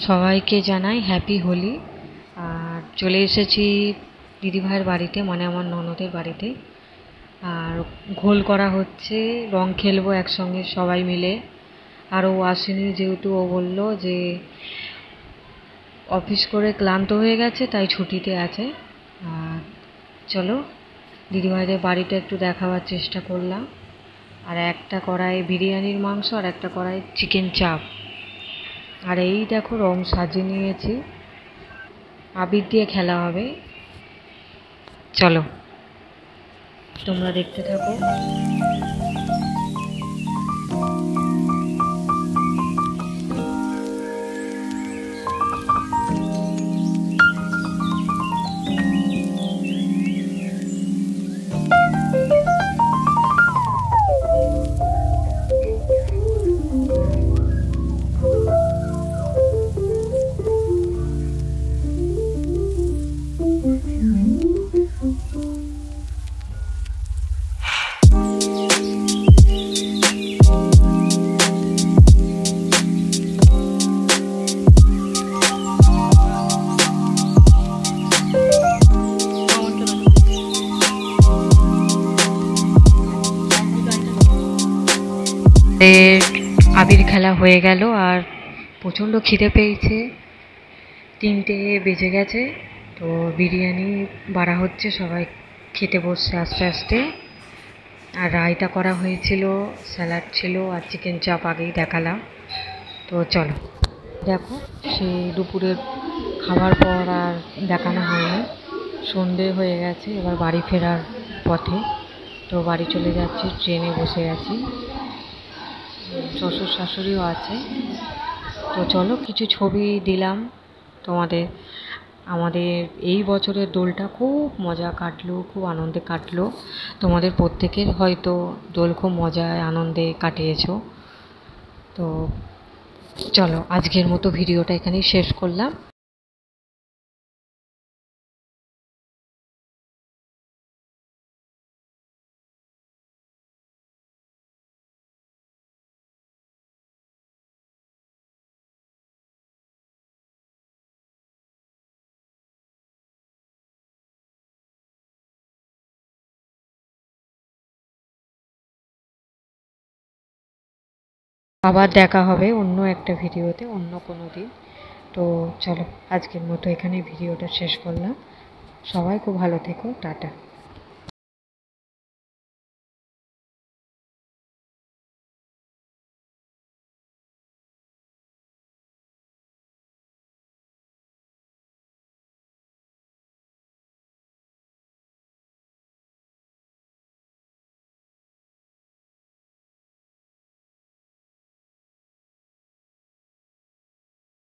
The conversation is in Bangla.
সবাইকে জানাই হ্যাপি হোলি। আর চলে এসেছি দিদিভাইয়ের বাড়িতে, মানে আমার ননদের বাড়িতে। আর ঘোল করা হচ্ছে, রং খেলবো একসঙ্গে সবাই মিলে। আর ও আসেনি যেহেতু, ও বললো যে অফিস করে ক্লান্ত হয়ে গেছে তাই ছুটিতে আছে। আর চলো দিদিভাইদের বাড়িটা একটু দেখাবার চেষ্টা করলাম। আর একটা কড়াই বিরিয়ানির মাংস আর একটা কড়াই চিকেন চাপ। আর এই দেখো রং সাজিয়ে নিয়েছি, আবির দিয়ে খেলা হবে। চলো তোমরা দেখতে থাকো। আবির খেলা হয়ে গেল আর প্রচণ্ড খিদে পেয়েছে, 3টে বেজে গেছে। তো বিরিয়ানি বাড়া হচ্ছে, সবাই খেতে বসছে আস্তে আস্তে। আর রায়তা করা হয়েছিল, স্যালাড ছিল আর চিকেন চাপ আগেই দেখালাম। তো চলো দেখো, সে দুপুরের খাবার পর আর দেখানো হয়নি, সন্ধে হয়ে গেছে, এবার বাড়ি ফেরার পথে। তো বাড়ি চলে যাচ্ছি, ট্রেনে বসে আছি, শ্বশুর শাশুড়িও আছে। তো চলো কিছু ছবি দিলাম তোমাদের। আমাদের এই বছরের দোলটা খুব মজা কাটলো, খুব আনন্দে কাটলো। তোমাদের প্রত্যেকের হয়তো দোল খুব মজায় আনন্দে কাটিয়েছো। তো চলো আজকের মতো ভিডিওটা এখানেই শেষ করলাম। আবার দেখা হবে অন্য একটা ভিডিওতে, অন্য কোনো দিন। তো চলো আজকের মতো এখানেই ভিডিওটা শেষ করলাম। সবাই খুব ভালো থেকো, টাটা।